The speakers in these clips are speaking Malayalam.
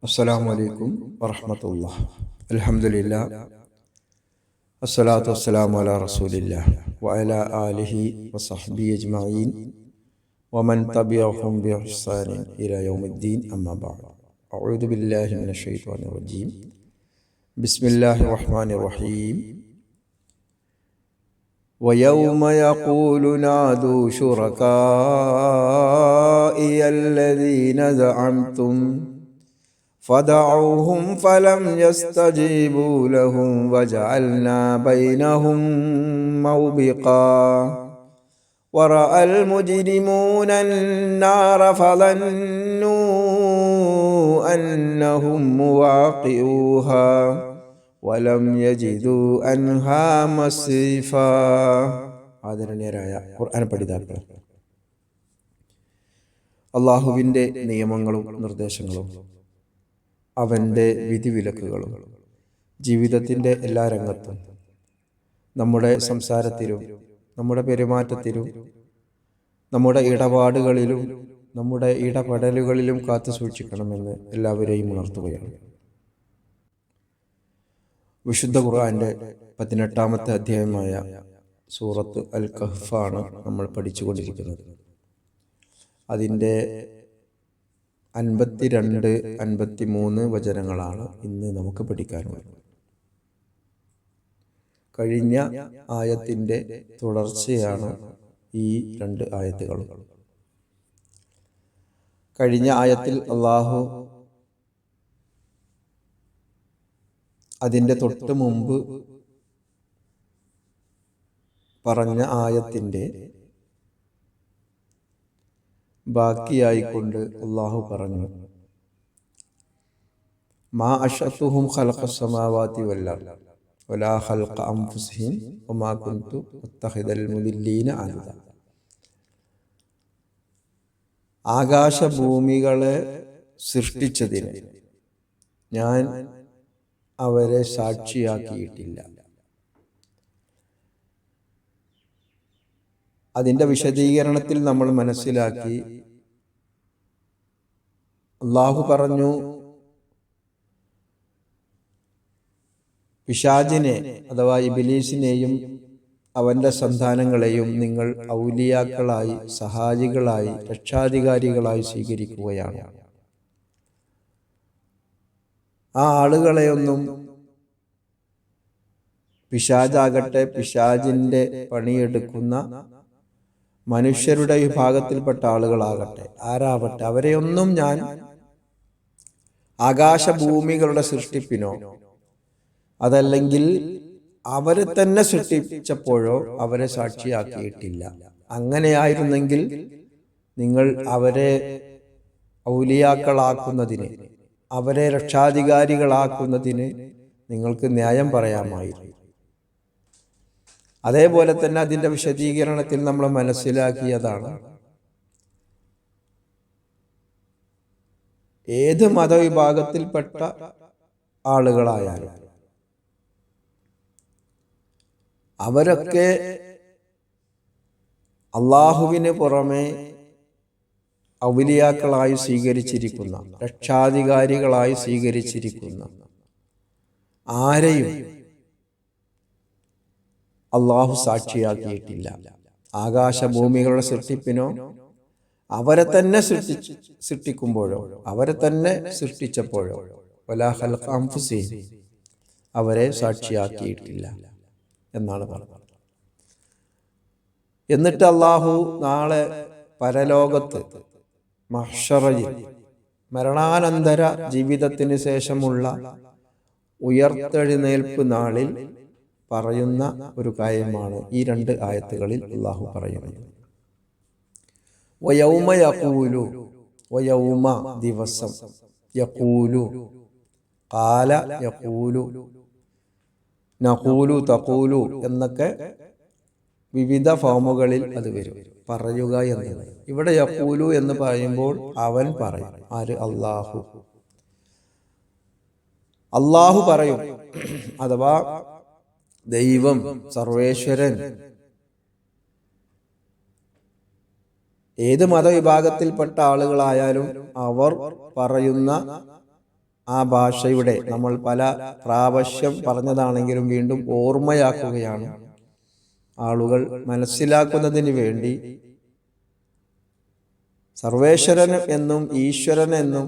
അസ്സലാമു അലൈക്കും വറഹ്മത്തുള്ളാഹി. അൽഹംദുലില്ലാഹ് അസ്സലാത്തു വസ്സലാമു അലാ റസൂലില്ലാഹ് വഅലാ ആലിഹി വസഹ്ബിഹി അജ്മഈൻ വമൻ തബിഅഹും ബിഇഹ്സാനിൻ ഇലാ യൗമിദ്ദീൻ. അമ്മാ ബഅദ്. അഊദു ബില്ലാഹി മിനശ് ശൈത്വാനിർ റജീം. ബിസ്മില്ലാഹിർ റഹ്മാനിർ റഹീം. ويوم يقول نادوا شركائي الذين زعمتم فدعوهم فلم يستجيبوا لهم وجعلنا بينهم موبقا ورأى المجرمون النار فظنوا أنهم مواقعوها വലം യജിദു അൻഹാ മസ്രിഫാ. ആദരണീയരായ ഖുർആൻ പഠിതാക്കൾ, അള്ളാഹുവിൻ്റെ നിയമങ്ങളും നിർദ്ദേശങ്ങളും അവൻ്റെ വിധിവിലക്കുകളും ജീവിതത്തിൻ്റെ എല്ലാ രംഗത്തും, നമ്മുടെ സംസാരത്തിലും നമ്മുടെ പെരുമാറ്റത്തിലും നമ്മുടെ ഇടപാടുകളിലും നമ്മുടെ ഇടപെടലുകളിലും കാത്തു സൂക്ഷിക്കണമെന്ന് എല്ലാവരെയും ഉണർത്തുകയാണ്. വിശുദ്ധ ഖുർആന്റെ 18-ാമത്തെ അധ്യായമായ സൂറത്ത് അൽ കഹ്ഫാണ് നമ്മൾ പഠിച്ചുകൊണ്ടിരിക്കുന്നത്. അതിൻ്റെ 52-53 വചനങ്ങളാണ് ഇന്ന് നമുക്ക് പഠിക്കാനുള്ളത്. കഴിഞ്ഞ ആയത്തിൻ്റെ തുടർച്ചയാണ് ഈ 2 ആയത്തുകളും. കഴിഞ്ഞ ആയത്തിൽ അള്ളാഹു അതിൻ്റെ തൊട്ട് മുമ്പ് പറഞ്ഞ ആയത്തിൻ്റെ ബാക്കിയായിക്കൊണ്ട് അള്ളാഹു പറഞ്ഞു, മാ അശ്അതുഹും ഖൽഖസ് സമാവാതി വൽ അർദ് വലാ ഖൽഖ അൻഫുസിഹിം വമാ കുന്തു മുത്തഖിദൽ മുദില്ലീന അദദ. ആകാശഭൂമികളെ സൃഷ്ടിച്ചതിന് ഞാൻ അവരെ സാക്ഷിയാക്കിയിട്ടില്ല. അതിൻ്റെ വിശദീകരണത്തിൽ നമ്മൾ മനസ്സിലാക്കി, അള്ളാഹു പറഞ്ഞു, പിശാചിനെ അഥവാ ഇബ്ലീസിനെയും അവൻ്റെ സന്താനങ്ങളെയും നിങ്ങൾ ഔലിയാക്കളായി, സഹായികളായി, രക്ഷാധികാരികളായി സ്വീകരിക്കുകയാണ്. ആ ആളുകളെയൊന്നും പിശാചാകട്ടെ, പിശാചിൻ്റെ പണിയെടുക്കുന്ന മനുഷ്യരുടെ വിഭാഗത്തിൽപ്പെട്ട ആളുകളാകട്ടെ, ആരാവട്ടെ, അവരെയൊന്നും ഞാൻ ആകാശഭൂമികളുടെ സൃഷ്ടിപ്പിനോ അതല്ലെങ്കിൽ അവരെ തന്നെ സൃഷ്ടിച്ചപ്പോഴോ അവരെ സാക്ഷിയാക്കിയിട്ടില്ല. അങ്ങനെയായിരുന്നെങ്കിൽ നിങ്ങൾ അവരെ ഔലിയാക്കളാക്കുന്നതിന്, അവരെ രക്ഷാധികാരികളാക്കുന്നതിന് നിങ്ങൾക്ക് ന്യായം പറയാമായിരുന്നു. അതേപോലെ തന്നെ അതിൻ്റെ വിശദീകരണത്തിൽ നമ്മൾ മനസ്സിലാക്കിയതാണ്, ഏത് മതവിഭാഗത്തിൽപ്പെട്ട ആളുകളായാലും അവരൊക്കെ അള്ളാഹുവിന് പുറമെ ഔലിയാക്കളായി സ്വീകരിച്ചിരിക്കുന്ന, രക്ഷാധികാരികളായി സ്വീകരിച്ചിരിക്കുന്ന ആരെയും അള്ളാഹു സാക്ഷിയാക്കിയിട്ടില്ല. ആകാശഭൂമികളുടെ സൃഷ്ടിപ്പിനോ അവരെ തന്നെ സൃഷ്ടിക്കുമ്പോഴോ അവരെ തന്നെ സൃഷ്ടിച്ചപ്പോഴോ വലാ ഖൽഖ അൻഫുസിഹിം അവരെ സാക്ഷിയാക്കിയിട്ടില്ല എന്നാണ് പറഞ്ഞത്. എന്നിട്ട് അള്ളാഹു നാളെ പരലോകത്ത് മഹ്ശറയിൽ, മരണാനന്തര ജീവിതത്തിന് ശേഷമുള്ള ഉയർത്തെഴുന്നേൽപ്പ് നാളിൽ പറയുന്ന ഒരു കാര്യമാണ് ഈ 2 ആയത്തുകളിൽ അള്ളാഹു പറയുന്നത്. വയൗമ യഖൂലു, വയൗമ ദിവസം, യഖൂലു ഖാല യഖൂലു, നഖൂലു തഖൂലു എന്നൊക്കെ വിവിധ ഫോമുകളിൽ അത് വരും, പറയുക എന്നത്. ഇവിടെ യഖൂലു എന്ന് പറയുമ്പോൾ അവൻ പറയും. ആര്? അള്ളാഹു. അള്ളാഹു പറയും, അഥവാ ദൈവം, സർവേശ്വരൻ ഏത് മതവിഭാഗത്തിൽപ്പെട്ട ആളുകളായാലും അവർ പറയുന്ന ആ ഭാഷയുടെ നമ്മൾ പല പ്രാവശ്യം പറഞ്ഞതാണെങ്കിലും വീണ്ടും ഓർമ്മയാക്കുകയാണ്. ആളുകൾ മനസ്സിലാക്കുന്നതിന് വേണ്ടി സർവേശ്വരൻ എന്നും ഈശ്വരൻ എന്നും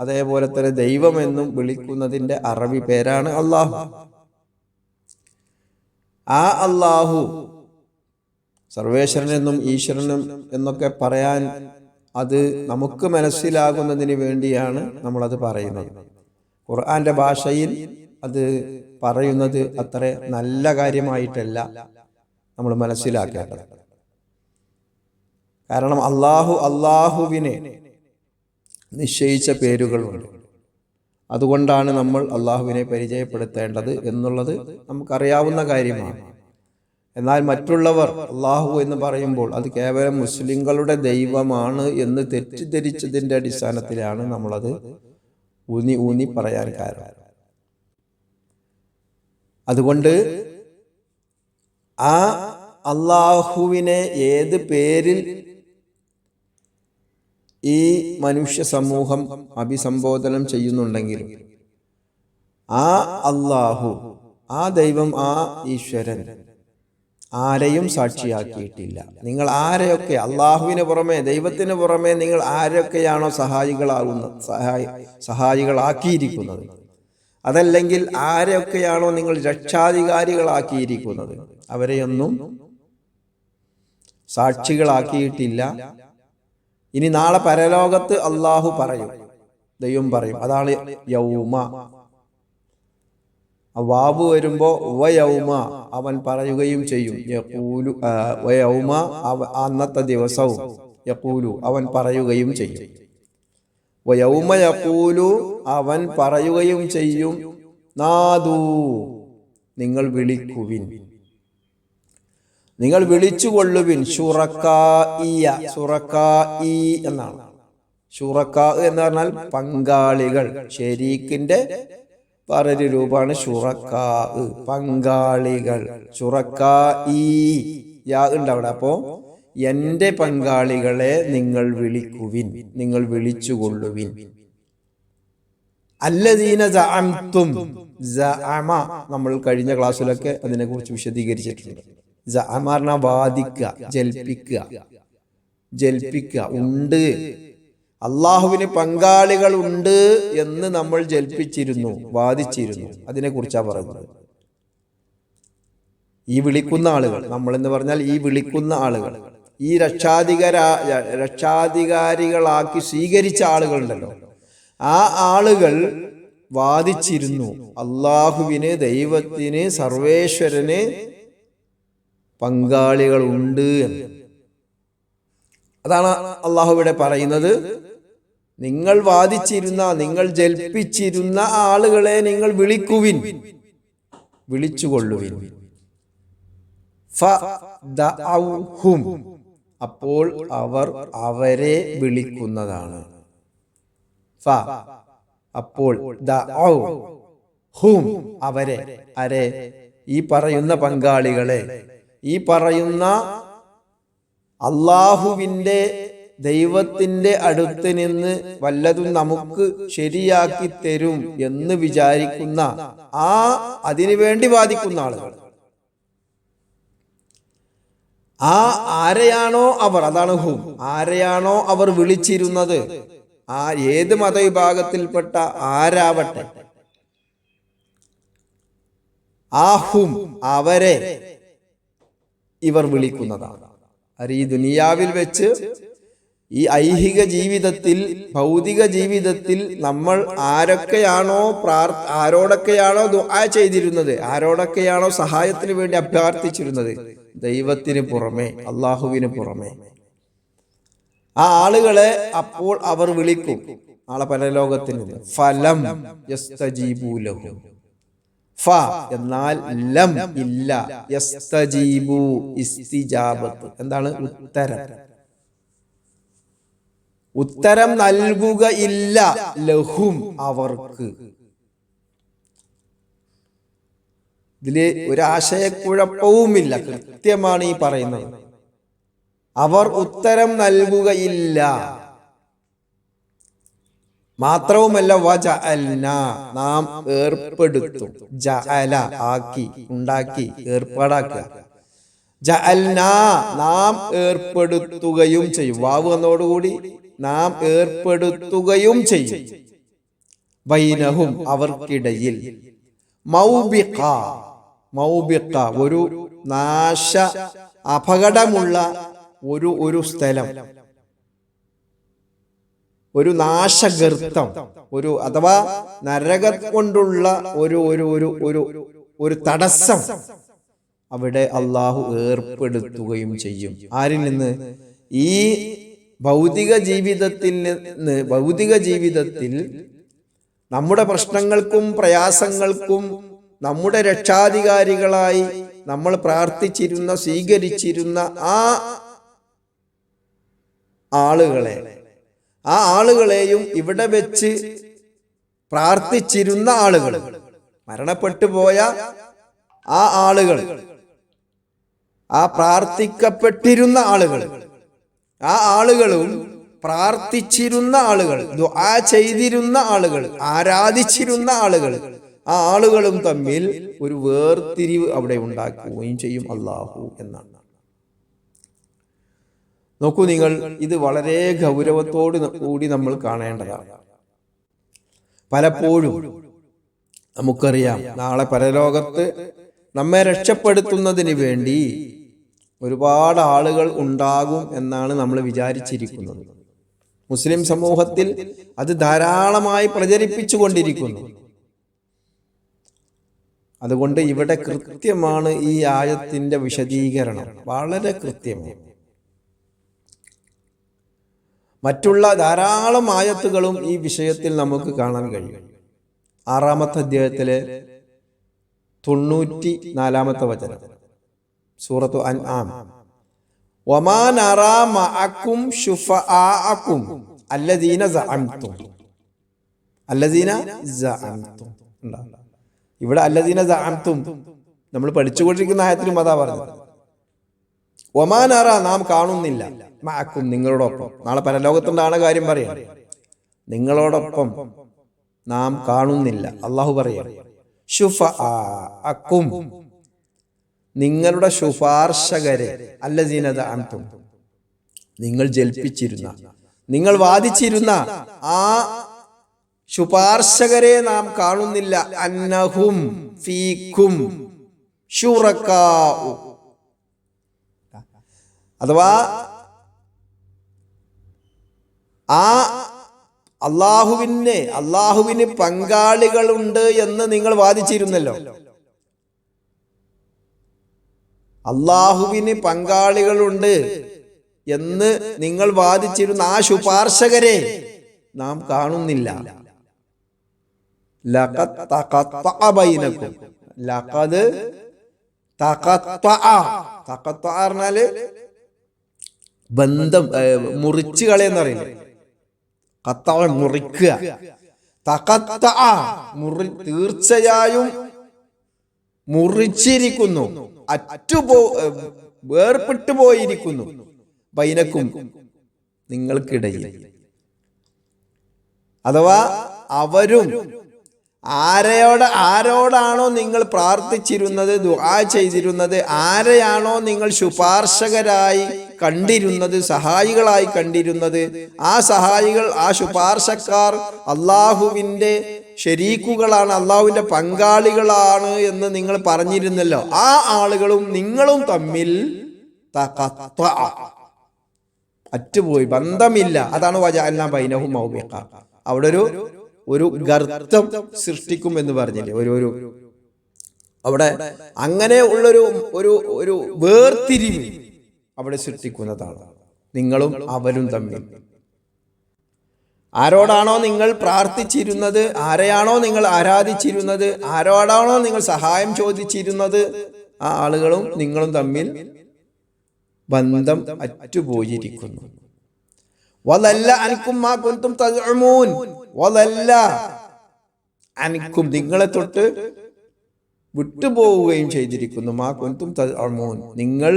അതേപോലെ തന്നെ ദൈവമെന്നും വിളിക്കുന്നതിൻ്റെ അറബി പേരാണ് അള്ളാഹു. ആ അള്ളാഹു സർവേശ്വരനെന്നും ഈശ്വരനും എന്നൊക്കെ പറയാൻ അത് നമുക്ക് മനസ്സിലാകുന്നതിന് വേണ്ടിയാണ് നമ്മളത് പറയുന്നത്. ഖുർആന്റെ ഭാഷയിൽ അത് പറയുന്നത് അത്ര നല്ല കാര്യമായിട്ടല്ല നമ്മൾ മനസ്സിലാക്കേണ്ടത്. കാരണം അള്ളാഹുവിനെ നിശ്ചയിച്ച പേരുകളുണ്ട്. അതുകൊണ്ടാണ് നമ്മൾ അള്ളാഹുവിനെ പരിചയപ്പെടുത്തേണ്ടത് എന്നുള്ളത് നമുക്കറിയാവുന്ന കാര്യമാണ്. എന്നാൽ മറ്റുള്ളവർ അള്ളാഹു എന്ന് പറയുമ്പോൾ അത് കേവലം മുസ്ലിങ്ങളുടെ ദൈവമാണ് എന്ന് തെറ്റിദ്ധരിച്ചതിൻ്റെ അടിസ്ഥാനത്തിലാണ് നമ്മളത് ഊന്നി പറയാൻ കാരണം. അതുകൊണ്ട് ആ അള്ളാഹുവിനെ ഏത് പേരിൽ ഈ മനുഷ്യ സമൂഹം അഭിസംബോധനം ചെയ്യുന്നുണ്ടെങ്കിലും ആ അള്ളാഹു, ആ ദൈവം, ആ ഈശ്വരൻ ആരെയും സാക്ഷിയാക്കിയിട്ടില്ല. നിങ്ങൾ ആരെയൊക്കെ അള്ളാഹുവിന് പുറമെ ദൈവത്തിന് പുറമെ നിങ്ങൾ ആരൊക്കെയാണോ സഹായികളാക്കിയിരിക്കുന്നത്, അതല്ലെങ്കിൽ ആരെയൊക്കെയാണോ നിങ്ങൾ രക്ഷാധികാരികളാക്കിയിരിക്കുന്നത്, അവരെയൊന്നും സാക്ഷികളാക്കിയിട്ടില്ല. ഇനി നാളെ പരലോകത്ത് അള്ളാഹു പറയും, ദൈവം പറയും. അതാണ് യൗമ. വാവ് വരുമ്പോ വയൗമ അവൻ പറയുകയും ചെയ്യും. യഖൂലു വയൗമ അന്നത്തെ ദിവസവും യഖൂലു അവൻ പറയുകയും ചെയ്യും. വയൗമ യഖൂലു അവൻ പറയുകയും ചെയ്യും. നാദൂ നിങ്ങൾ വിളിക്കുവിൻ, നിങ്ങൾ വിളിച്ചുകൊള്ളുവിൻ. ശുറക്കാഇ എന്നാണ്. ശുറക്കാ എന്ന് പറഞ്ഞാൽ പങ്കാളികൾ. ശരീക്കിന്റെ വേറൊരു രൂപമാണ് ശുറക്കാ, പങ്കാളികൾ. ശുറക്കാഇ യാ ഉണ്ട് അവിടെ. അപ്പോ എന്റെ പങ്കാളികളെ നിങ്ങൾ വിളിക്കുവിൻ, നിങ്ങൾ വിളിച്ചുകൊള്ളുവിൻ. അല്ലദീന സഅംതും, സഅമ നമ്മൾ കഴിഞ്ഞ ക്ലാസ്സിലൊക്കെ അതിനെക്കുറിച്ച് വിശദീകരിച്ചിട്ടുണ്ട്. സഅമ പറഞ്ഞാൽ വാദിക്കുക, ജൽപ്പിക്കുക. ഉണ്ട്, അള്ളാഹുവിന് പങ്കാളികൾ ഉണ്ട് എന്ന് നമ്മൾ ജൽപ്പിച്ചിരുന്നു, വാദിച്ചിരുന്നു. അതിനെക്കുറിച്ചാണ് പറയുന്നത്. ഈ വിളിക്കുന്ന ആളുകൾ, നമ്മളെന്ന് പറഞ്ഞാൽ ഈ വിളിക്കുന്ന ആളുകൾ, ഈ രക്ഷാധികാരികളാക്കി സ്വീകരിച്ച ആളുകളുണ്ടല്ലോ, ആ ആളുകൾ വാദിച്ചിരുന്നു അള്ളാഹുവിന്, ദൈവത്തിന്, സർവേശ്വരന് പങ്കാളികൾ ഉണ്ട് എന്ന്. അതാണ് അള്ളാഹു ഇവിടെ പറയുന്നത്. നിങ്ങൾ വാദിച്ചിരുന്ന, നിങ്ങൾ ജൽപ്പിച്ചിരുന്ന ആളുകളെ നിങ്ങൾ വിളിക്കുവിൻ, വിളിച്ചുകൊള്ളുവിൻ. ഫദഅഉഹും അപ്പോൾ അവർ അവരെ വിളിക്കുന്നതാണ്. അപ്പോൾ ദഅഉഹും അവരെ, അരെ ഈ പറയുന്ന പങ്കാളികളെ, ഈ പറയുന്ന അള്ളാഹുവിൻ്റെ ദൈവത്തിൻ്റെ അടുത്ത് നിന്ന് വല്ലതും നമുക്ക് ശരിയാക്കി തരും എന്ന് വിചാരിക്കുന്ന അതിനു വേണ്ടി വാദിക്കുന്ന ആളുകൾ, ആരെയാണോ അവർ, അതാണ് ഹും, ആരെയാണോ അവർ വിളിച്ചിരുന്നത്, ഏത് മതവിഭാഗത്തിൽപ്പെട്ട ആരാവട്ടെ, ആ ഹും അവരെ ഇവർ വിളിക്കുന്നതാണ്. ഈ ദുനിയാവിൽ വെച്ച് ഈ ഐഹിക ജീവിതത്തിൽ, ഭൗതിക ജീവിതത്തിൽ നമ്മൾ ആരോടൊക്കെയാണോ ദുആ ചെയ്തിരുന്നത്, ആരോടൊക്കെയാണോ സഹായത്തിന് വേണ്ടി അഭ്യർത്ഥിച്ചിരുന്നത്, ദൈവത്തിന് പുറമെ, അള്ളാഹുവിന് പുറമെ, ആ ആളുകളെ അപ്പോൾ അവർ വിളിക്കും നാളെ പരലോകത്തിന്. ഫലം യസ്തജീബൂ ലഹു, ഫ എന്നാൽ ലം ഇല്ല, യസ്തജീബു ഇസ്തിജാബത്ത് എന്താണ്? ഉത്തരം നൽകുകയില്ല, ലഹും അവർക്ക്. ഇതില് ഒരാശയക്കുഴപ്പവുമില്ല, കൃത്യമാണ് ഈ പറയുന്നത്. അവർ ഉത്തരം നൽകുകയില്ല. മാത്രവുമല്ല വജഅൽന നാം ഏർപ്പെടുത്തും, ജഅല ആക്കി, ഉണ്ടാക്കി, ഏർപ്പാടാക്കുക. ജഅൽന നാം ഏർപ്പെടുത്തുകയും ചെയ്യും, വാവ് വന്നതോടുകൂടി നാം ഏർപ്പെടുത്തുകയും ചെയ്യും, ബൈനഹും അവർക്കിടയിൽ, മൗബിഖ, മൗബിഖ ഒരു നാശ അപകടമുള്ള ഒരു സ്ഥലം, ഒരു നാശഗർത്തം, ഒരു അഥവാ നരകം കൊണ്ടുള്ള ഒരു തടസ്സം അവിടെ അള്ളാഹു ഏർപ്പെടുത്തുകയും ചെയ്യും. ആരിൽ നിന്ന്? ഈ ഭൗതിക ജീവിതത്തിൽ നമ്മുടെ പ്രശ്നങ്ങൾക്കും പ്രയാസങ്ങൾക്കും നമ്മുടെ രക്ഷാധികാരികളായി നമ്മൾ പ്രാർത്ഥിച്ചിരുന്ന, സ്വീകരിച്ചിരുന്ന ആ ആളുകളെയും ഇവിടെ വെച്ച് പ്രാർത്ഥിച്ചിരുന്ന ആളുകൾ, മരണപ്പെട്ടു പോയ ആ ആളുകൾ, ആ പ്രാർത്ഥിക്കപ്പെട്ടിരുന്ന ആളുകൾ, ആ ആളുകളും പ്രാർത്ഥിച്ചിരുന്ന ആളുകൾ, ദുആ ചെയ്തിരുന്ന ആളുകൾ, ആരാധിച്ചിരുന്ന ആളുകൾ, ആ ആളുകളും തമ്മിൽ ഒരു വേർതിരിവ് അവിടെ ഉണ്ടാക്കുകയും ചെയ്യും അല്ലാഹു എന്നാണ്. നോക്കൂ നിങ്ങൾ, ഇത് വളരെ ഗൗരവത്തോട് കൂടി നമ്മൾ കാണേണ്ടതാണ്. പലപ്പോഴും നമുക്കറിയാം, നാളെ പരലോകത്ത് നമ്മെ രക്ഷപ്പെടുത്തുന്നതിന് വേണ്ടി ഒരുപാട് ആളുകൾ ഉണ്ടാകും എന്നാണ് നമ്മൾ വിചാരിച്ചിരിക്കുന്നത്. മുസ്ലിം സമൂഹത്തിൽ അത് ധാരാളമായി പ്രചരിപ്പിച്ചു കൊണ്ടിരിക്കുന്നു. അതുകൊണ്ട് ഇവിടെ കൃത്യമാണ് ഈ ആയത്തിന്റെ വിശദീകരണം, വളരെ കൃത്യമാണ്. മറ്റുള്ള ധാരാളം ആയത്തുകളും ഈ വിഷയത്തിൽ നമുക്ക് കാണാൻ കഴിയും. 6-ാമത്തെ അധ്യായത്തിലെ 94-ാമത്തെ വചനം, സൂറത്തു അൻആം, വമാ നറാ മഅക്കും ശുഫആഅക്കും അല്ലദീന സഅംതും. ഇവിടെ അല്ലദീന സഅംതും നമ്മൾ പഠിച്ചുകൊണ്ടിരിക്കുന്ന ആയത്തിലും അതാ പറഞ്ഞത്. വമാ നറാ നാം കാണുന്നില്ല, മഅക്കും നിങ്ങളോടൊപ്പം. നാളെ പരലോകത്തുണ്ടാണ് കാര്യം പറയാം. നിങ്ങളോടൊപ്പം നാം കാണുന്നില്ല. അള്ളാഹു പറയാം, ശുഫആഅക്കും നിങ്ങളുടെ ശുപാർശകരെ, അല്ലദീന സഅംതും നിങ്ങൾ ജൽപ്പിച്ചിരുന്ന, നിങ്ങൾ വാദിച്ചിരുന്ന ആ ശുപാർശകരെ നാം കാണുന്നില്ല. അന്നഹും ഫീക്കും ശുറകാഉ, അഥവാ ആ അള്ളാഹുവിന് പങ്കാളികളുണ്ട് എന്ന് നിങ്ങൾ വാദിച്ചിരുന്നല്ലോ. അള്ളാഹുവിന് പങ്കാളികളുണ്ട് എന്ന് നിങ്ങൾ വാദിച്ചിരുന്ന ആ ശുപാർശകരെ നാം കാണുന്നില്ല. ലഖദ് തഖത്തഅ ബൈനക്കും, ലഖദ് തഖത്തഅ, തഖത്തഅ പറഞ്ഞാല് ബന്ധം മുറിച്ചു കളയെന്ന് അറിയില്ല, ഖത്തഅ മുറിക്കുക, തഖത്തഅ തീർച്ചയായും മുറിച്ചിരിക്കുന്നു, വേർപെട്ടു പോയിരിക്കുന്നു, ബൈനക്കും നിങ്ങൾക്കിടയിൽ. അഥവാ അവരും ആരോടാണോ നിങ്ങൾ പ്രാർത്ഥിച്ചിരുന്നത്, ദുആ ചെയ്തിരുന്നത്, ആരെയാണോ നിങ്ങൾ ശുപാർശകരായി കണ്ടിരുന്നത്, സഹായികളായി കണ്ടിരുന്നത്, ആ സഹായികൾ, ആ ശുപാർശക്കാർ അള്ളാഹുവിൻ്റെ ശരീക്കുകളാണ്, അള്ളാഹുവിൻ്റെ പങ്കാളികളാണ് എന്ന് നിങ്ങൾ പറഞ്ഞിരുന്നല്ലോ. ആ ആളുകളും നിങ്ങളും തമ്മിൽ അറ്റുപോയി, ബന്ധമില്ല. അതാണ് വജഅൽനാ ബൈനഹും മൗബിഖ. അവിടെ ഒരു ഗർത്തം സൃഷ്ടിക്കും എന്ന് പറഞ്ഞില്ലേ, അവിടെ അങ്ങനെ ഉള്ളൊരു ഒരു വേർതിരിവ് അവിടെ സൃഷ്ടിക്കുന്നതാണ്, നിങ്ങളും അവരും തമ്മിൽ. ആരോടാണോ നിങ്ങൾ പ്രാർത്ഥിച്ചിരുന്നത്, ആരെയാണോ നിങ്ങൾ ആരാധിച്ചിരുന്നത്, ആരോടാണോ നിങ്ങൾ സഹായം ചോദിച്ചിരുന്നത്, ആ ആളുകളും നിങ്ങളും തമ്മിൽ ബന്ധം അറ്റുപോയിരിക്കുന്നു. വലല്ല അൻകും മാ കുൻതും തസ്ഉമൂൻ, വലല്ല അൻകും നിങ്ങളെ തൊട്ട് വിട്ടുപോവുകയും ചെയ്തിരിക്കുന്നു, മാ കുൻതും തസ്ഉമൂൻ നിങ്ങൾ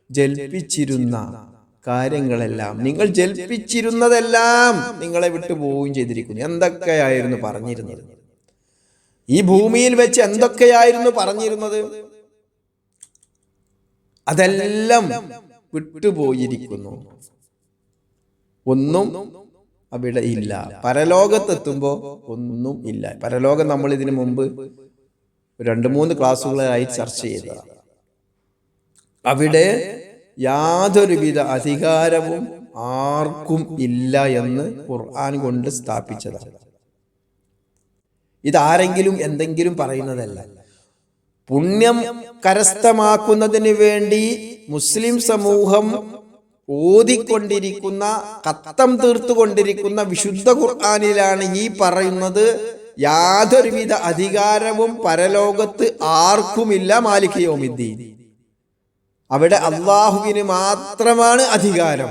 ജൽപ്പിച്ചിരുന്ന, കാര്യങ്ങളെല്ലാം, നിങ്ങൾ ജൽപ്പിച്ചിരുന്നതെല്ലാം നിങ്ങളെ വിട്ടു പോവുകയും ചെയ്തിരിക്കുന്നു. എന്തൊക്കെയായിരുന്നു പറഞ്ഞിരുന്നത്? ഈ ഭൂമിയിൽ വെച്ച് എന്തൊക്കെയായിരുന്നു പറഞ്ഞിരുന്നത്? അതെല്ലാം വിട്ടുപോയിരിക്കുന്നു. ഒന്നും അവിടെ ഇല്ല. പരലോകത്തെത്തുമ്പോൾ ഒന്നും ഇല്ല. പരലോകം നമ്മൾ ഇതിനു മുമ്പ് 2-3 ക്ലാസ്സുകളായി ചർച്ച ചെയ്തതാണ്. അവിടെ യാതൊരുവിധ അധികാരവും ആർക്കും ഇല്ല എന്ന് ഖുർആൻ കൊണ്ട് സ്ഥാപിച്ചതാണ്. ഇതാരെങ്കിലും എന്തെങ്കിലും പറയുന്നതല്ല. പുണ്യം കരസ്ഥമാക്കുന്നതിന് വേണ്ടി മുസ്ലിം സമൂഹം ഓതിക്കൊണ്ടിരിക്കുന്ന, ഖത്തം തീർത്തുകൊണ്ടിരിക്കുന്ന വിശുദ്ധ ഖുർആനിലാണ് ഈ പറയുന്നത്. യാതൊരുവിധ അധികാരവും പരലോകത്ത് ആർക്കുമില്ല. മാലിക് യൗമിദ്ദീൻ, അവിടെ അള്ളാഹുവിന് മാത്രമാണ് അധികാരം.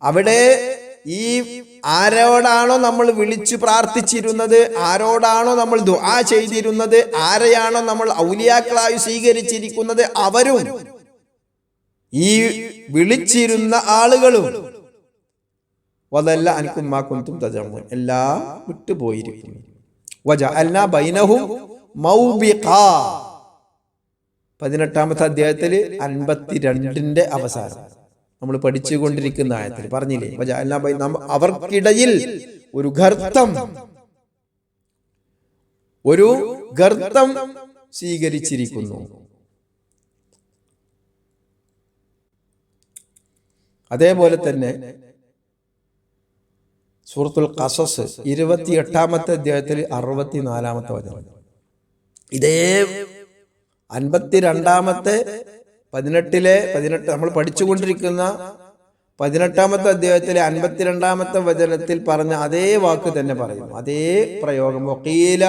അവിടെ ഈ ആരോടാണോ നമ്മൾ വിളിച്ചു പ്രാർത്ഥിച്ചിരുന്നത്, ആരോടാണോ നമ്മൾ ദുആ ചെയ്തിരുന്നത്, ആരെയാണോ നമ്മൾ ഔലിയാക്കളായി സ്വീകരിച്ചിരിക്കുന്നത്, അവരും ഈ വിളിച്ചിരുന്ന ആളുകളും വദല്ല അൻകും മാ കുൻതും തജഅമൂൻ, എല്ലാം വിട്ടുപോയിരിക്കുന്നു. വജഅൽനാ ബൈനഹും മൗബിഖാ, 18-ാമത്തെ അധ്യായത്തിൽ 52-ന്റെ അവസാനം നമ്മൾ പഠിച്ചുകൊണ്ടിരിക്കുന്ന ആയത്തിൽ പറഞ്ഞില്ലേ, അവർക്കിടയിൽ ഒരു ഗർത്തം സ്വീകരിച്ചിരിക്കുന്നു. അതേപോലെ തന്നെ സൂറത്തുൽ ഖസസ് 28-ാമത്തെ അധ്യായത്തിൽ 64-ാമത്തെ വചനം, ഇതേ 52-ാമത്തെ 18 നമ്മൾ പഠിച്ചുകൊണ്ടിരിക്കുന്ന 18-ാമത്തെ അധ്യായത്തിലെ 52-ാമത്തെ വചനത്തിൽ പറഞ്ഞ അതേ വാക്ക് തന്നെ പറയുന്നു, അതേ പ്രയോഗം. വഖീല,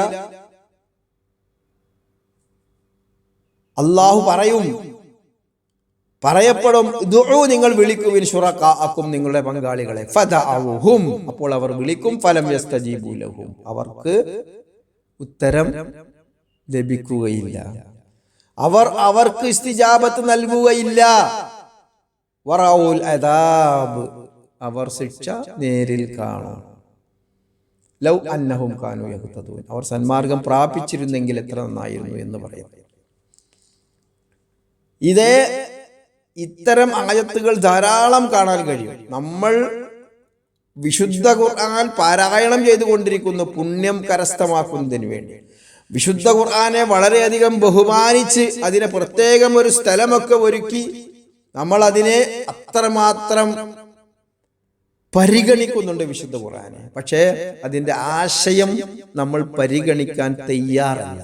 അല്ലാഹു പറയപ്പെടും, ദുഉ, നിങ്ങൾ വിളിക്കുവിൻ, ശുറകാഅക്കും, നിങ്ങളുടെ പങ്കാളികളെ, ഫദഅഉഹും, അപ്പോൾ അവർ വിളിക്കും, ഫലം യസ്തജീബു ലഹും, അവർക്ക് ഉത്തരം ലഭിക്കുകയില്ല, അവർക്ക് ഇസ്തിജാബത്ത് നൽകുകയില്ല. വറഔൽ അദാബ്, അവർ ശിക്ഷ നേരിൽ കാണും. ലൗ അന്നഹും കാനൂ യഹ്തദൂൻ, അവർ സന്മാർഗം പ്രാപിച്ചിരുന്നെങ്കിൽ എത്ര നന്നായിരുന്നു എന്ന് പറയുന്നു. ഇത്തരം ആയത്തുകൾ ധാരാളം കാണാൻ കഴിയും. നമ്മൾ വിശുദ്ധ ഖുർആൻ പാരായണം ചെയ്തുകൊണ്ടിരിക്കുന്നു പുണ്യം കരസ്ഥമാക്കുന്നതിന് വേണ്ടി. വിശുദ്ധ ഖുർആനെ വളരെയധികം ബഹുമാനിച്ച് അതിനെ പ്രത്യേകം ഒരു സ്ഥലമൊക്കെ ഒരുക്കി നമ്മൾ അതിനെ അത്രമാത്രം പരിഗണിക്കുന്നുണ്ട് വിശുദ്ധ ഖുർആനെ. പക്ഷേ അതിന്റെ ആശയം നമ്മൾ പരിഗണിക്കാൻ തയ്യാറല്ല.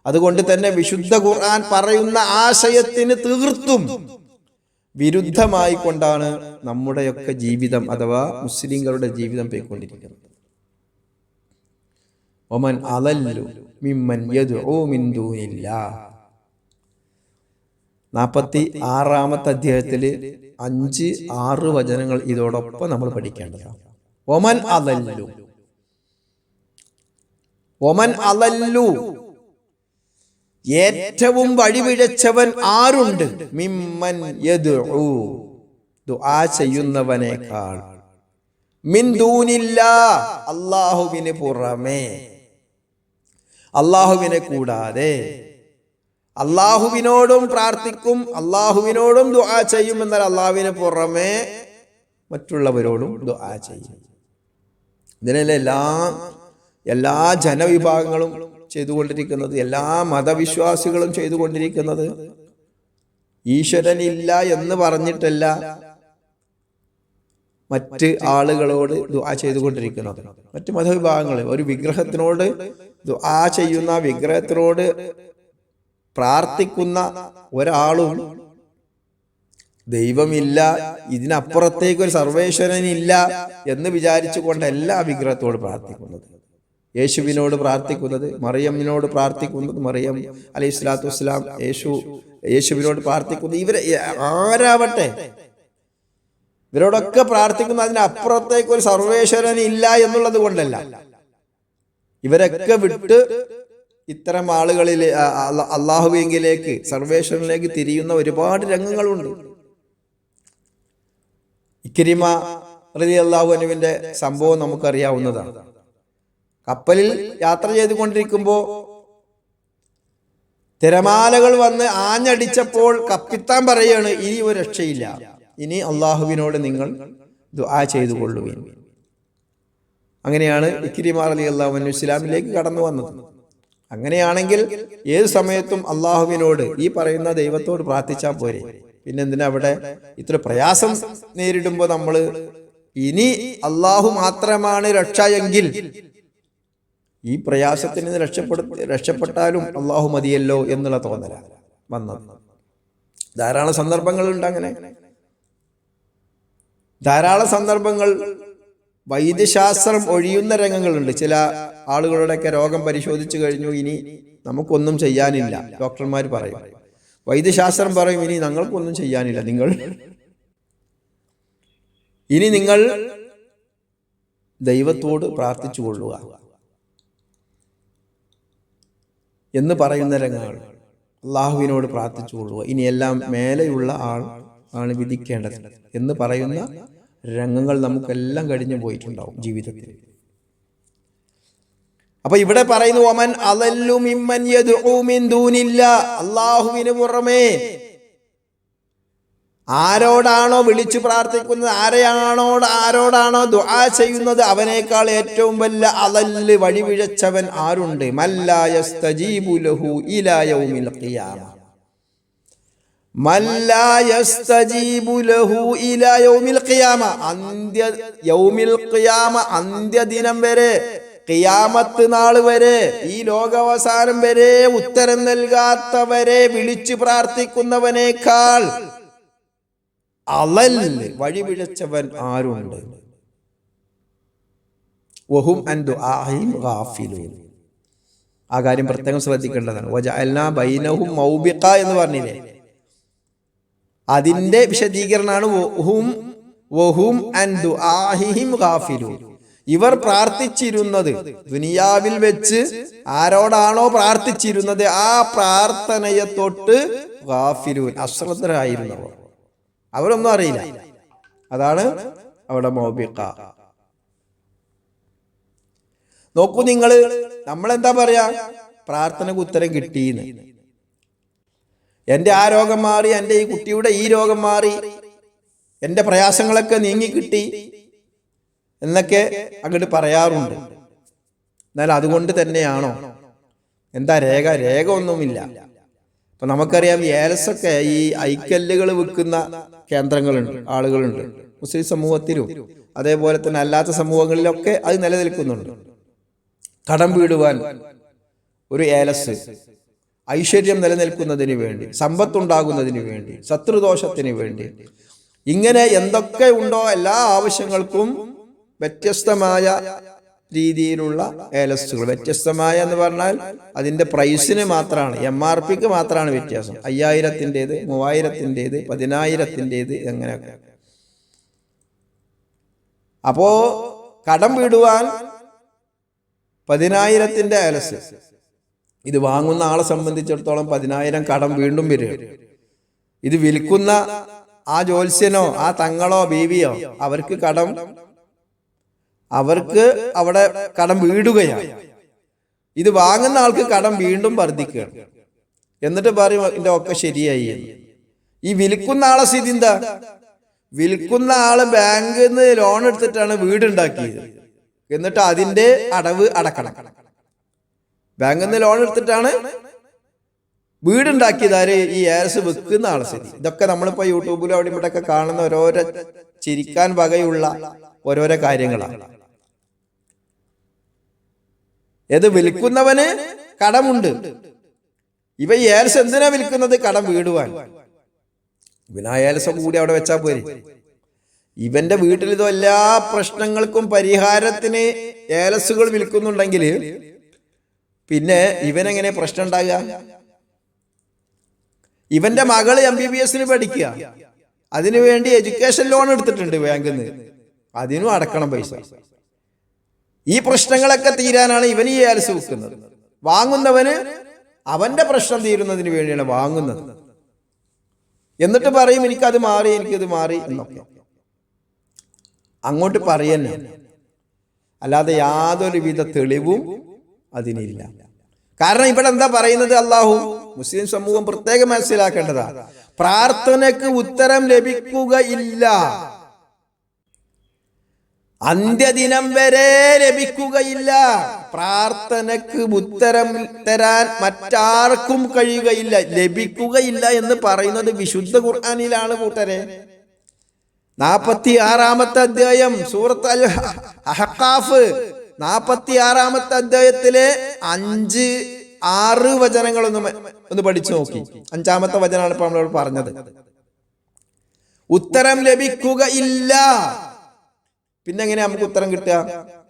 അതുകൊണ്ട് തന്നെ വിശുദ്ധ ഖുർആൻ പറയുന്ന ആശയത്തിന് തീർത്തും വിരുദ്ധമായി കൊണ്ടാണ് നമ്മുടെയൊക്കെ ജീവിതം അഥവാ മുസ്ലിങ്ങളുടെ ജീവിതം പോയിക്കൊണ്ടിരിക്കുന്നത്. ഒമൻ അളല്ലു മിമ്മൻ യദ്ഉ മിൻ ദൂനില്ലാഹ്, 46-ാമത്തെ അധ്യായത്തില് 5-6 വചനങ്ങൾ ഇതോടൊപ്പം നമ്മൾ പഠിക്കേണ്ടതാണ്. ഒമൻ അളല്ലു, ഏറ്റവും വഴിപിഴച്ചവൻ ആരുണ്ട്? മിമ്മൻ യദ്ഉ, ദുആ ചെയ്യുന്നവനേക്കാൾ, മിൻ ദൂനില്ലാഹ്, അല്ലാഹുവിന് പുറമേ, അല്ലാഹുവിനെ കൂടാതെ. അല്ലാഹുവിനോടും പ്രാർത്ഥിക്കും, അല്ലാഹുവിനോടും ദുആ ചെയ്യും, എന്നാൽ അല്ലാഹുവിന് പുറമേ മറ്റുള്ളവരോടും ദുആ ചെയ്യും. ഇതിനല്ലേ എല്ലാ ജനവിഭാഗങ്ങളും ചെയ്തുകൊണ്ടിരിക്കുന്നത്, എല്ലാ മതവിശ്വാസികളും ചെയ്തുകൊണ്ടിരിക്കുന്നത്. ഈശ്വരനില്ല എന്ന് പറഞ്ഞിട്ടല്ല മറ്റ് ആളുകളോട് ദുആ ചെയ്തുകൊണ്ടിരിക്കുന്നത്. മറ്റ് മതവിഭാഗങ്ങൾ ഒരു വിഗ്രഹത്തിനോട് ദുആ ചെയ്യുന്ന, വിഗ്രഹത്തിനോട് പ്രാർത്ഥിക്കുന്ന ഒരാളും ദൈവമില്ല, ഇതിനപ്പുറത്തേക്ക് ഒരു സർവേശ്വരനില്ല എന്ന് വിചാരിച്ചുകൊണ്ട് എല്ലാ വിഗ്രഹത്തോട് പ്രാർത്ഥിക്കുന്നത്. യേശുവിനോട് പ്രാർത്ഥിക്കുന്നത്, മറിയമ്മിനോട് പ്രാർത്ഥിക്കുന്നത്, മറിയം അലൈഹി സ്വലാത്തു വസ്സലാം യേശുവിനോട് പ്രാർത്ഥിക്കുന്നത്, ഇവരെ ആരാവട്ടെ ഇവരോടൊക്കെ പ്രാർത്ഥിക്കുന്ന അതിനപ്പുറത്തേക്ക് ഒരു സർവേശ്വരൻ ഇല്ല എന്നുള്ളത് കൊണ്ടല്ല. ഇവരൊക്കെ വിട്ട് ഇത്തരം ആളുകളിൽ അള്ളാഹുവിലേക്ക് സർവേശ്വരനിലേക്ക് തിരിയുന്ന ഒരുപാട് രംഗങ്ങളുണ്ട്. ഇക്രിമ റളിയല്ലാഹു അൻഹുവിന്റെ സംഭവം നമുക്കറിയാവുന്നതാണ്. കപ്പലിൽ യാത്ര ചെയ്തുകൊണ്ടിരിക്കുമ്പോൾ തിരമാലകൾ വന്ന് ആഞ്ഞടിച്ചപ്പോൾ കപ്പിത്താൻ പറയാണ്, ഇനി ഒരു രക്ഷയില്ല, ഇനി അള്ളാഹുവിനോട് നിങ്ങൾ ദുആ ചെയ്തു കൊള്ളുവിൻ. അങ്ങനെയാണ് ഇക്രിമ റളിയല്ലാഹു അൻഹു ഇസ്ലാമിലേക്ക് കടന്നു വന്നത്. അങ്ങനെയാണെങ്കിൽ ഏത് സമയത്തും അള്ളാഹുവിനോട്, ഈ പറയുന്ന ദൈവത്തോട് പ്രാർത്ഥിച്ചാൽ പോരെ. പിന്നെന്തിനാ അവിടെ ഇത്ര പ്രയാസം നേരിടുമ്പോൾ നമ്മൾ ഇനി അള്ളാഹു മാത്രമാണ് രക്ഷ എങ്കിൽ ഈ പ്രയാസത്തിൽ നിന്ന് രക്ഷപ്പെട്ടാലും അള്ളാഹു മതിയല്ലോ എന്നുള്ള തോന്നലാണ് വന്നത്. ധാരാളം സന്ദർഭങ്ങളുണ്ട്. അങ്ങനെ ധാരാളം സന്ദർഭങ്ങൾ വൈദ്യശാസ്ത്രം ഒഴിയുന്ന രംഗങ്ങളുണ്ട്. ചില ആളുകളുടെയൊക്കെ രോഗം പരിശോധിച്ചു കഴിഞ്ഞു, ഇനി നമുക്കൊന്നും ചെയ്യാനില്ല, ഡോക്ടർമാർ പറയും. വൈദ്യശാസ്ത്രം പറയും, ഇനി ഞങ്ങൾക്കൊന്നും ചെയ്യാനില്ല, ഇനി നിങ്ങൾ ദൈവത്തോട് പ്രാർത്ഥിച്ചു കൊള്ളുക എന്ന് പറയുന്ന രംഗങ്ങൾ. അള്ളാഹുവിനോട് പ്രാർത്ഥിച്ചു കൊള്ളുക, ഇനി എല്ലാം മേലെയുള്ള ആൾ ആണ് വിധിക്കേണ്ടത് എന്ന് പറയുന്ന രംഗങ്ങൾ നമുക്കെല്ലാം കഴിഞ്ഞു പോയിട്ടുണ്ടാവും ജീവിതത്തിൽ. അപ്പൊ ഇവിടെ പറയുന്നു, വമൻ അളല്ലു മിമ്മൻ യദ്ഉ മിൻ ദൂനില്ലാ, അല്ലാഹുവിന് പുറമേ ആരോടാണോ വിളിച്ചു പ്രാർത്ഥിക്കുന്നത്, ആരോടാണോ ദുആ ചെയ്യുന്നത്, അവനേക്കാൾ ഏറ്റവും വലിയ അളല്ല് വഴിപിഴച്ചവൻ ആരുണ്ട്? മല്ലാ യസ്തജീബു ലഹു ഇലാ യൗമിൽ ഖിയാമ, മല്ലാ യസ്തജീബു ലഹു ഇലാ യൗമിൽ ഖിയാമ, യൗമിൽ ഖിയാമ, അന്ത്യദിനം വരെ, ഖിയാമത്ത് നാൾ വരെ, ഈ ലോകാവസാനം വരെ ഉത്തരം നൽകാത്തവരെ വിളിച്ചു പ്രാർത്ഥിക്കുന്നവനേക്കാൾ അളൽ വഴിപിഴച്ചവൻ ആരുണ്ട്? വഹും അൻ ദുആഇഹിം ഗാഫിലൂൻ. ആ കാര്യം പ്രത്യേകം ശ്രദ്ധിക്കേണ്ടതാണ്. വജഅൽനാ ബൈനഹും മൗബിഖ എന്ന് പറഞ്ഞില്ലേ, അതിന്റെ വിശദീകരണമാണ് വഹും അൻ ദുആഇഹിം ഗാഫിലൂൻ. ഇവർ പ്രാർത്ഥിച്ചിരുന്നത്, ദുനിയാവിൽ വെച്ച് ആരോടാണോ പ്രാർത്ഥിച്ചിരുന്നത് ആ പ്രാർത്ഥനയെ തൊട്ട് ഗാഫിലൂൻ, അശ്രദ്ധരായിരുന്നവർ, അവരൊന്നും അറിയില്ല. അതാണ് അവിടെ മൗബിഖ. നോക്കൂ നിങ്ങൾ, നമ്മളെന്താ പറയാ, പ്രാർത്ഥനക്ക് ഉത്തരം കിട്ടിയെന്ന്, എൻ്റെ ആ രോഗം മാറി, എൻ്റെ ഈ കുട്ടിയുടെ ഈ രോഗം മാറി, എൻ്റെ പ്രയാസങ്ങളൊക്കെ നീങ്ങിക്കിട്ടി എന്നൊക്കെ അങ്ങോട്ട് പറയാറുണ്ട്. എന്നാൽ അതുകൊണ്ട് തന്നെയാണോ? എന്താ രേഖ ഒന്നുമില്ല. അപ്പൊ നമുക്കറിയാം, ഏലസൊക്കെ ഈ ഐക്കല്ലുകൾ വിൽക്കുന്ന കേന്ദ്രങ്ങളുണ്ട്, ആളുകളുണ്ട്. മുസ്ലിം സമൂഹത്തിലും അതേപോലെ തന്നെ അല്ലാത്ത സമൂഹങ്ങളിലൊക്കെ അത് നിലനിൽക്കുന്നുണ്ട്. കടം വീടുവാൻ ഒരു ഏലസ്, ഐശ്വര്യം നിലനിൽക്കുന്നതിന് വേണ്ടി, സമ്പത്തുണ്ടാകുന്നതിന് വേണ്ടി, ശത്രുദോഷത്തിന് വേണ്ടി, ഇങ്ങനെ എന്തൊക്കെ ഉണ്ടോ എല്ലാ ആവശ്യങ്ങൾക്കും വ്യത്യസ്തമായ രീതിയിലുള്ള ഏലസുകൾ. വ്യത്യസ്തമായ എന്ന് പറഞ്ഞാൽ അതിന്റെ പ്രൈസിന് മാത്രമാണ്, MRPക്ക് മാത്രമാണ് വ്യത്യാസം. 5000-ൻ്റെത്, 3000-ൻ്റെത്, 10,000-ൻ്റെത്, എങ്ങനെയൊക്കെ. അപ്പോ കടം വീടുവാൻ 10,000-ൻ്റെ ഏലസ്, ഇത് വാങ്ങുന്ന ആളെ സംബന്ധിച്ചിടത്തോളം 10,000 കടം വീണ്ടും വരിക. ഇത് വിൽക്കുന്ന ആ ജ്യോത്സ്യനോ ആ തങ്ങളോ ബീവിയോ അവർക്ക് അവിടെ കടം വീടുകയാണ്. ഇത് വാങ്ങുന്ന ആൾക്ക് കടം വീണ്ടും വർദ്ധിക്കുകയാണ്. എന്നിട്ട് പറയും ഇതിന്റെ ഒക്കെ ശരിയായി. ഈ വിൽക്കുന്ന ആളെ സ്ഥിതി എന്താ? വിൽക്കുന്ന ആള് ബാങ്കിൽ നിന്ന് ലോൺ എടുത്തിട്ടാണ് വീടുണ്ടാക്കിയത്, എന്നിട്ട് അതിന്റെ അടവ് അടക്കണം. ബാങ്കിൽ നിന്ന് ലോൺ എടുത്തിട്ടാണ് വീടുണ്ടാക്കിയതാര്? ഈ ഏലസ് വിൽക്കുന്ന ആളെ സ്ഥിതി. ഇതൊക്കെ നമ്മളിപ്പോ യൂട്യൂബിലും അവിടെ ഇവിടെ ഒക്കെ കാണുന്ന ഓരോരോ ചിരിക്കാൻ വകയുള്ള ഓരോരോ കാര്യങ്ങളാണ്. ഏത് വിൽക്കുന്നവന് കടമുണ്ട്. ഇവ ഈ ഏലസ് എന്തിനാ വിൽക്കുന്നത്? കടം വീടുവാൻ. ഇവനാ ഏലസം കൂടി അവിടെ വെച്ചാ പോരെ. ഇവന്റെ വീട്ടിൽ ഇതോ എല്ലാ പ്രശ്നങ്ങൾക്കും പരിഹാരത്തിന് ഏലസുകൾ വിൽക്കുന്നുണ്ടെങ്കിൽ പിന്നെ ഇവനെങ്ങനെ പ്രശ്നം ഉണ്ടാകുക? ഇവന്റെ മകള് MBBS പഠിക്കുക, അതിനുവേണ്ടി എഡ്യൂക്കേഷൻ ലോൺ എടുത്തിട്ടുണ്ട് ബാങ്കിൽ നിന്ന്, അതിനും അടക്കണം പൈസ. ഈ പ്രശ്നങ്ങളൊക്കെ തീരാനാണ് ഇവൻ ഈ ഏലസ് വിൽക്കുന്നത്. വാങ്ങുന്നവന് അവന്റെ പ്രശ്നം തീരുന്നതിന് വേണ്ടിയാണ് വാങ്ങുന്നത്. എന്നിട്ട് പറയും എനിക്കത് മാറി എന്നൊക്കെ അങ്ങോട്ട് പറയുന്ന, അല്ലാതെ യാതൊരുവിധ തെളിവും അതിനില്ല. കാരണം ഇവിടെ എന്താ പറയുന്നത്? അള്ളാഹു മുസ്ലിം സമൂഹം പ്രത്യേകം മനസ്സിലാക്കേണ്ടതാ, പ്രാർത്ഥനയ്ക്ക് ഉത്തരം ലഭിക്കുകയില്ല, അന്ത്യദിനം വരെ ലഭിക്കുകയില്ല. പ്രാർത്ഥനയ്ക്ക് ഉത്തരം തരാൻ മറ്റാർക്കും കഴിയുകയില്ല, ലഭിക്കുകയില്ല എന്ന് പറയുന്നത് വിശുദ്ധ ഖുർആനിലാണ് കൂട്ടരെ. 46-ാമത്തെ അധ്യായം സൂറത്ത് അൽ അഹ്ഖാഫ് 46-ാമത്തെ അധ്യായത്തിലെ 5-6 വചനങ്ങളൊന്ന് പഠിച്ചു നോക്കി. 5-ാമത്തെ വചനമാണ് ഇപ്പൊ നമ്മളോട് പറഞ്ഞത്. ഉത്തരം ലഭിക്കുകയില്ല. പിന്നെ എങ്ങനെ നമുക്ക് ഉത്തരം കിട്ടുക?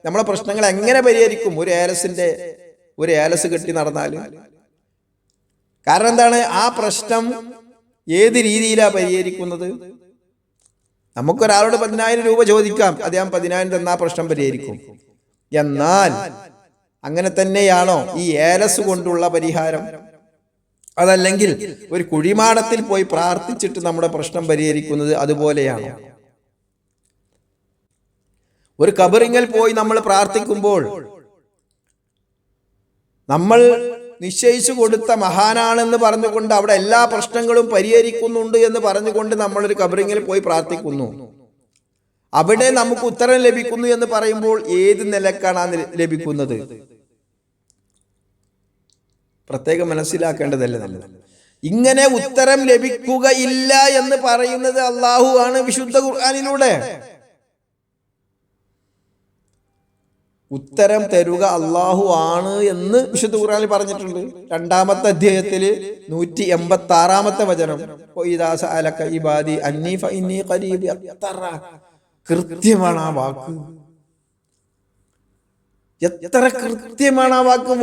നമ്മളെ പ്രശ്നങ്ങൾ എങ്ങനെ പരിഹരിക്കും? ഒരു ഏലസ് കെട്ടി നടന്നാല്? കാരണം എന്താണ്? ആ പ്രശ്നം ഏത് രീതിയിലാ പരിഹരിക്കുന്നത്? നമുക്കൊരാളോട് 10,000 രൂപ ചോദിക്കാം, അദ്ദേഹം 10,000 തന്നാ പ്രശ്നം പരിഹരിക്കും. എന്നാൽ അങ്ങനെ തന്നെയാണോ ഈ ഏലസ് കൊണ്ടുള്ള പരിഹാരം? അതല്ലെങ്കിൽ ഒരു കുഴിമാടത്തിൽ പോയി പ്രാർത്ഥിച്ചിട്ട് നമ്മുടെ പ്രശ്നം പരിഹരിക്കുന്നത് അതുപോലെയാണോ? ഒരു ഖബറിങ്കൽ പോയി നമ്മൾ പ്രാർത്ഥിക്കുമ്പോൾ നമ്മൾ നിശ്ചയിച്ചു കൊടുത്ത മഹാനാണെന്ന് പറഞ്ഞുകൊണ്ട് അവിടെ എല്ലാ പ്രശ്നങ്ങളും പരിഹരിക്കുന്നുണ്ട് എന്ന് പറഞ്ഞുകൊണ്ട് നമ്മളൊരു ഖബറിങ്കൽ പോയി പ്രാർത്ഥിക്കുന്നു, അവിടെ നമുക്ക് ഉത്തരം ലഭിക്കുന്നു എന്ന് പറയുമ്പോൾ ഏത് നിലക്കാണ് ലഭിക്കുന്നത്? പ്രത്യേകം മനസ്സിലാക്കേണ്ടതല്ലേ നമ്മൾ. ഇങ്ങനെ ഉത്തരം ലഭിക്കുകയില്ല എന്ന് പറയുന്നത് അള്ളാഹു ആണ് വിശുദ്ധ ഖുർആനിലൂടെ. ഉത്തരം തരുക അള്ളാഹു ആണ് എന്ന് വിശുദ്ധ ഖുർആനിൽ പറഞ്ഞിട്ടുണ്ട്. 2-ാമത്തെ അധ്യായത്തില് 186-ാമത്തെ വചനം, കൃത്യമാണ് ആ വാക്ക്. എത്ര കൃത്യമാണ് ആ വാക്ക്!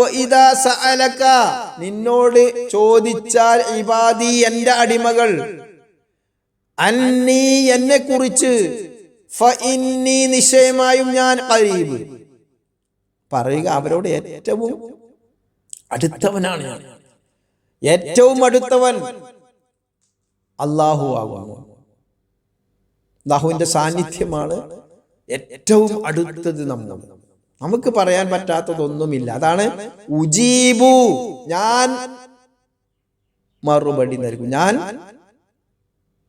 നിന്നോട് ചോദിച്ചാൽ ഇബാദി, എന്റെ അടിമകൾ, അന്നീ, എന്നെ കുറിച്ച്, ഫഇന്നീ, നിശ്ചയമായും ഞാൻ, ഖരീബ്, പറയുക അവരോട് ഏറ്റവും അടുത്തവനാണ് ഞാൻ. ഏറ്റവും അടുത്തവൻ അള്ളാഹു ആകുന്നു. അള്ളാഹുവിന്റെ സാന്നിധ്യമാണ് ഏറ്റവും അടുത്തത്. നമുക്ക് പറയാൻ പറ്റാത്തതൊന്നുമില്ല. അതാണ് ഉജീബു, ഞാൻ മറുപടി നൽകും, ഞാൻ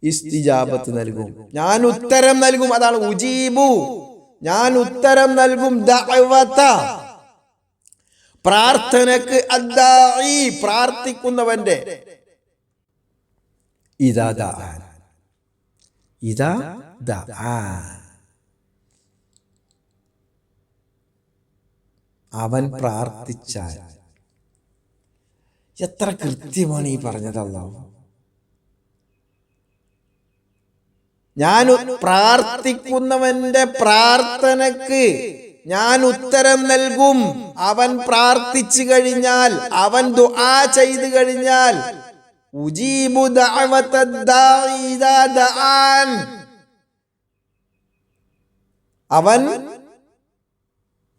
ഇസ്തിജാബത്ത് നൽകും, ഞാൻ ഉത്തരം നൽകും. അതാണ് ഉജീബു, ഞാൻ ഉത്തരം നൽകും. ദഅവത, പ്രാർത്ഥനക്ക്, അദ്ദാഇ, പ്രാർത്ഥിക്കുന്നവന്റെ, ഇദാ ദഅാൻ, ഇദാ ദഅാൻ, അവൻ പ്രാർത്ഥിച്ചാൽ. എത്ര കൃത്യമാണ് ഈ പറഞ്ഞത് അല്ലാഹു. ഞാൻ പ്രാർത്ഥിക്കുന്നവന്റെ പ്രാർത്ഥനക്ക് ഞാൻ ഉത്തരം നൽകും. അവൻ പ്രാർത്ഥിച്ചു കഴിഞ്ഞാൽ, അവൻ ദുആ ചെയ്തു കഴിഞ്ഞാൽ, ഉജീബു ദഅവതദ്ദാഇ ഇദാ ദഅാൻ, അവൻ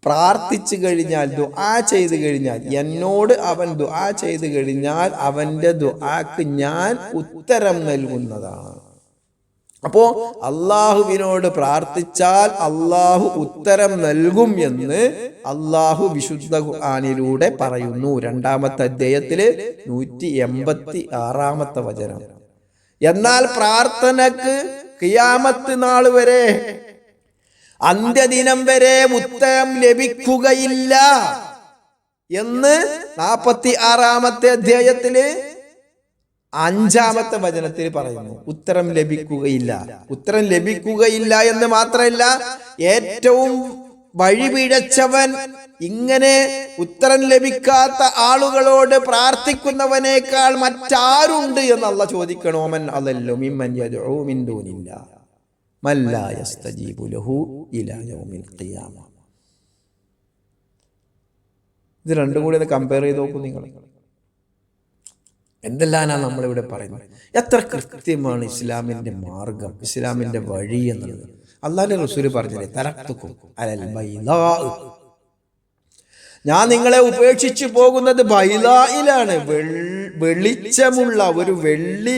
പ്രാർത്ഥിച്ചു കഴിഞ്ഞാൽ, ദുആ ചെയ്തു കഴിഞ്ഞാൽ, എന്നോട് അവൻ ദുആ ചെയ്തു കഴിഞ്ഞാൽ അവന്റെ ദുആക്ക് ഞാൻ ഉത്തരം നൽകുന്നതാണ്. അപ്പോ അള്ളാഹുവിനോട് പ്രാർത്ഥിച്ചാൽ അള്ളാഹു ഉത്തരം നൽകും എന്ന് അള്ളാഹു വിശുദ്ധ ഖുർആനിലൂടെ പറയുന്നു. 2-ാമത്തെ അധ്യായത്തില് 186-ാമത്തെ വചനം. എന്നാൽ പ്രാർത്ഥനക്ക് ഖിയാമത്ത് നാൾ വരെ, അന്ത്യദിനം വരെ ഉത്തരം ലഭിക്കുകയില്ല എന്ന് 46-ാമത്തെ അധ്യായത്തില് 5-ാമത്തെ വചനത്തിൽ പറയുന്നു. ഉത്തരം ലഭിക്കുകയില്ല. ഉത്തരം ലഭിക്കുകയില്ല എന്ന് മാത്രമല്ല, ഏറ്റവും വഴിപിഴച്ചവൻ, ഇങ്ങനെ ഉത്തരം ലഭിക്കാത്ത ആളുകളോട് പ്രാർത്ഥിക്കുന്നവനേക്കാൾ മറ്റാരുണ്ട് എന്ന് അല്ലാഹു ചോദിക്കണോ? മൻ അളല്ലു മിമ്മൻ യദ്ഉ മിൻ ദൂനില്ലാഹ് മൻ ലാ യസ്തജീബു ലഹു ഇലാ യൗമിൽ ഖിയാമ. ഇത് രണ്ടും കൂടി ഒന്ന് കമ്പയർ ചെയ്ത് നോക്കൂ നിങ്ങൾ. എന്തെല്ലാമാണ് നമ്മളിവിടെ പറയുന്നത്? എത്ര കൃത്യമാണ് ഇസ്ലാമിന്റെ മാർഗം, ഇസ്ലാമിന്റെ വഴി എന്നുള്ളത്. അല്ലാഹുവിന്റെ റസൂൽ പറഞ്ഞില്ലേ, തറക്തുക്കും അലൽ ബൈദാ, ഞാൻ നിങ്ങളെ ഉപേക്ഷിച്ചു പോകുന്നത് ബൈലായിലാണ്, വെളിച്ചമുള്ള ഒരു വെള്ളി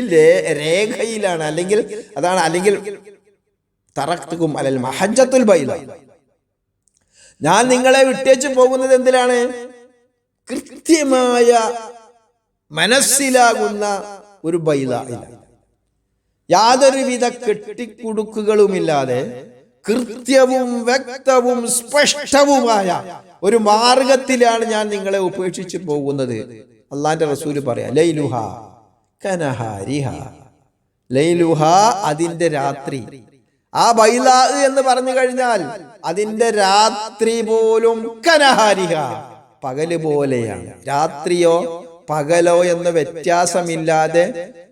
രേഖയിലാണ്. അല്ലെങ്കിൽ അതാണ്, അല്ലെങ്കിൽ തറക്തുക്കും അലൽ മഹജ്ജത്തുൽ ബൈദ. ഞാൻ നിങ്ങളെ വിട്ടേച്ചു പോകുന്നത് എന്തിലാണ്? കൃത്യമായ മനസ്സിലാകുന്ന ഒരു ബൈലായിലാണ്. യാതൊരുവിധ കെട്ടിക്കുടുക്കുകളുമില്ലാതെ കൃത്യവും വ്യക്തവും സ്പഷ്ടവുമായ ഒരു മാർഗത്തിലാണ് ഞാൻ നിങ്ങളെ ഉപേക്ഷിച്ചു പോകുന്നത്. അള്ളാന്റെ റസൂല് പറയാ, ലൈലുഹ കനഹാരിഹ. ലൈലുഹ അതിന്റെ രാത്രി. ആ ബൈലാ എന്ന് പറഞ്ഞു കഴിഞ്ഞാൽ അതിന്റെ രാത്രി പോലും കനഹാരിഹ പകല് പോലെയാണ്. രാത്രിയോ പകലോ എന്ന വ്യത്യാസമില്ലാതെ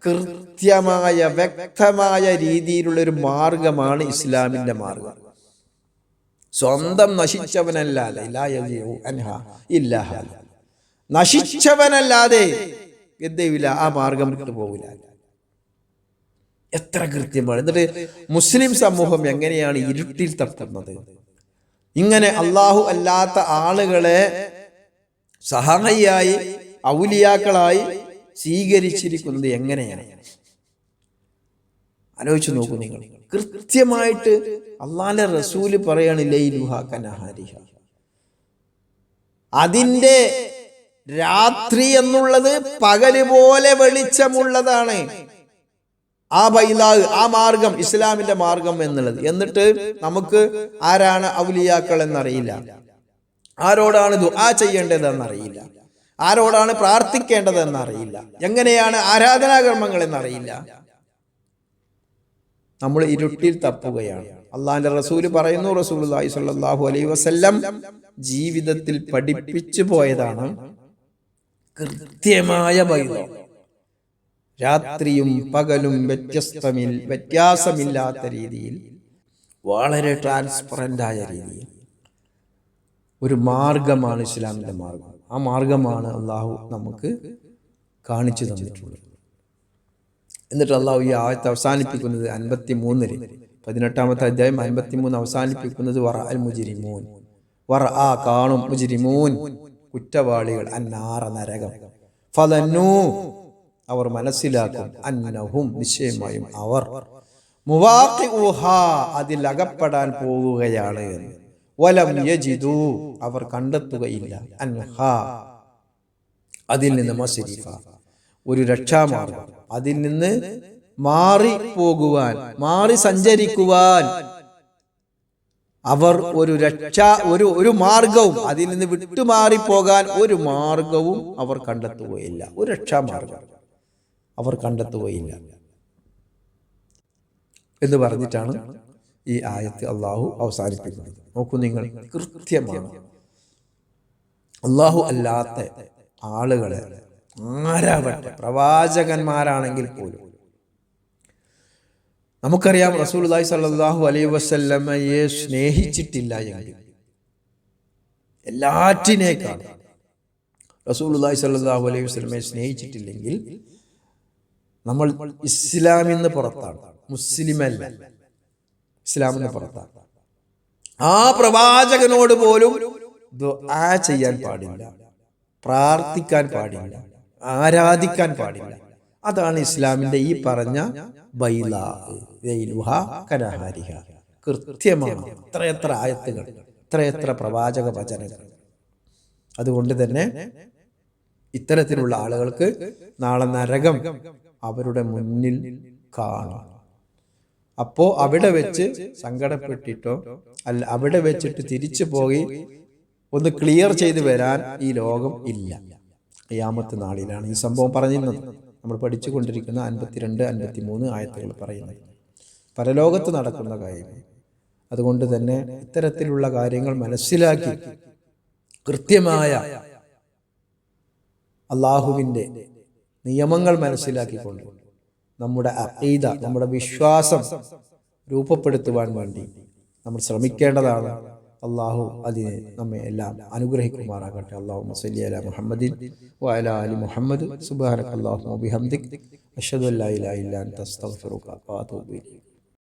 കൃത്യമായ വ്യക്തമായ രീതിയിലുള്ള ഒരു മാർഗമാണ് ഇസ്ലാമിന്റെ മാർഗം. സ്വന്തം നശിച്ചവനല്ലാതെ നശിച്ചവനല്ലാതെ ഗദ്ദയില്ല, ആ മാർഗം വിട്ടു പോകില്ല. എത്ര കൃത്യമാണ്. എന്നിട്ട് മുസ്ലിം സമൂഹം എങ്ങനെയാണ് ഇരുട്ടിൽ തപ്പുന്നത്? ഇങ്ങനെ അള്ളാഹു അല്ലാത്ത ആളുകളെ സഹായിയായി ഔലിയാക്കളായി സ്വീകരിച്ചിരിക്കുന്നത് എങ്ങനെയാണ്? ആലോചിച്ചു നോക്കൂ നിങ്ങൾ. കൃത്യമായിട്ട് അള്ളാഹുവിന്റെ റസൂല് പറയാണ്, ലൈലുഹ കനഹാരിഹ. അതിന്റെ രാത്രി എന്നുള്ളത് പകല് പോലെ വെളിച്ചമുള്ളതാണ്. ആ ബൈലാ, ആ മാർഗം, ഇസ്ലാമിന്റെ മാർഗം എന്നുള്ളത്. എന്നിട്ട് നമുക്ക് ആരാണ് ഔലിയാക്കൾ എന്നറിയില്ല, ആരോടാണ് ദുആ ചെയ്യേണ്ടതെന്നറിയില്ല, ആരോടാണ് പ്രാർത്ഥിക്കേണ്ടതെന്നറിയില്ല, എങ്ങനെയാണ് ആരാധനാകർമ്മങ്ങൾ എന്നറിയില്ല. നമ്മൾ ഇരുട്ടിൽ തപ്പുകയാണ്. അള്ളാഹിന്റെ റസൂല് പറയുന്നു, റസൂലുള്ളാഹി സ്വല്ലല്ലാഹു അലൈഹി വസല്ലം ജീവിതത്തിൽ പഠിപ്പിച്ചു പോയതാണ് കൃത്യമായ ബൈദ. രാത്രിയും പകലും വ്യത്യാസമില്ലാത്ത രീതിയിൽ, വളരെ ട്രാൻസ്പെറന്റ് ആയ രീതിയിൽ ഒരു മാർഗമാണ് ഇസ്ലാമിന്റെ മാർഗം. ആ മാർഗമാണ് അള്ളാഹു നമുക്ക് കാണിച്ചു തന്നിട്ടുള്ളത്. എന്നിട്ട് അള്ളാഹു ഈ ആയത്ത് അവസാനിപ്പിക്കുന്നത് 53-ൽ, 18-ാമത്തെ അധ്യായം 53 അവസാനിപ്പിക്കുന്നത് വറഅൽ മുജ്രിമൂൻ, വറആ കാണും, മുജ്രിമൂൻ കുറ്റവാളികൾ, അന്നാറ നരകം, ഫദന്നു അവർ മനസ്സിലാക്കും, അന്നഹും നിശ്ചയമായും അവർ, മുവാഖിഉഹാ അതിൽ അകപ്പെടാൻ പോവുകയാണ് എന്ന്, വലം യജിദു അവർ കണ്ടെത്തുകയില്ല, അൻഹാ അതിൽ നിന്ന് മസ്രിഫ ഒരു രക്ഷാമാർഗം, അതിൽ നിന്ന് മാറി പോകുവാൻ, മാറി സഞ്ചരിക്കുവാൻ അവർ ഒരു ഒരു മാർഗവും, അതിൽ നിന്ന് വിട്ടുമാറിപ്പോകാൻ ഒരു മാർഗവും അവർ കണ്ടെത്തുകയില്ല. ഒരു രക്ഷാമാർഗം അവർ കണ്ടെത്തുകയില്ല എന്ന് പറഞ്ഞിട്ടാണ് ഈ ആയത്ത് അള്ളാഹു അവസാനിപ്പിക്കുന്നത്. നോക്കൂ നിങ്ങൾ, കൃത്യമാണ്. അള്ളാഹു അല്ലാത്ത ആളുകളെ ആരാവട്ടെ, പ്രവാചകന്മാരാണെങ്കിൽ പോലും, നമുക്കറിയാം റസൂലുള്ളാഹി സ്വല്ലല്ലാഹു അലൈഹി വസല്ലമയെ സ്നേഹിച്ചിട്ടില്ല എങ്കിൽ എല്ലാറ്റിനേക്കാൾ റസൂലുള്ളാഹി സ്വല്ലല്ലാഹു അലൈഹി വസല്ലമയെ സ്നേഹിച്ചിട്ടില്ലെങ്കിൽ നമ്മൾ ഇസ്ലാമിൽ നിന്ന് പുറത്താണ്, മുസ്ലിമല്ല, ഇസ്ലാമിൽ നിന്ന് പുറത്താണ്. ആ പ്രവാചകനോട് പോലും ദുആ ചെയ്യാൻ പാടില്ല, പ്രാർത്ഥിക്കാൻ പാടില്ല, ആരാധിക്കാൻ പാടില്ല. അതാണ് ഇസ്ലാമിന്റെ ഈ പറഞ്ഞ ബൈലാ ലൈലുഹ കനഹാരിഹ. കൃത്യമാണ്. എത്രയെത്ര ആയത്തുകൾ, എത്രയെത്ര പ്രവാചക വചനങ്ങൾ. അതുകൊണ്ട് തന്നെ ഇത്തരത്തിലുള്ള ആളുകൾക്ക് നാളെ നരകം അവരുടെ മുന്നിൽ കാണും. അപ്പോ അവിടെ വെച്ച് സങ്കടപ്പെട്ടിട്ടോ അല്ല, അവിടെ വെച്ചിട്ട് തിരിച്ചു പോയി ഒന്ന് ക്ലിയർ ചെയ്ത് വരാൻ ഈ ലോകം ഇല്ല. ഖിയാമത്ത് നാളിലാണ് ഈ സംഭവം പറഞ്ഞിരുന്നത്. നമ്മൾ പഠിച്ചുകൊണ്ടിരിക്കുന്ന 52, 53 ആയത്തുകൾ പറയുന്നത് പരലോകത്ത് നടക്കുന്ന കാര്യങ്ങൾ. അതുകൊണ്ട് തന്നെ ഇത്തരത്തിലുള്ള കാര്യങ്ങൾ മനസ്സിലാക്കി കൃത്യമായ അള്ളാഹുവിൻ്റെ നിയമങ്ങൾ മനസ്സിലാക്കിക്കൊണ്ട് നമ്മുടെ അഖീദ, നമ്മുടെ വിശ്വാസം രൂപപ്പെടുത്തുവാൻ വേണ്ടി നമ്മൾ ശ്രമിക്കേണ്ടതാണ്. അള്ളാഹു അതിനെ നമ്മെ എല്ലാം അനുഗ്രഹിക്കുമാറാകട്ടെ. അല്ലാഹുമ്മ സ്വല്ലി അലാ മുഹമ്മദിൻ വഅലാ ആലി മുഹമ്മദ്. സുബ്ഹാനക അല്ലാഹുമ്മ വബിഹംദിക അഷ്ഹദു അല്ലാ ഇലാഹ ഇല്ലാ അൻത അസ്തഗ്ഫിറുക വഅതൂബു ഇലൈക്.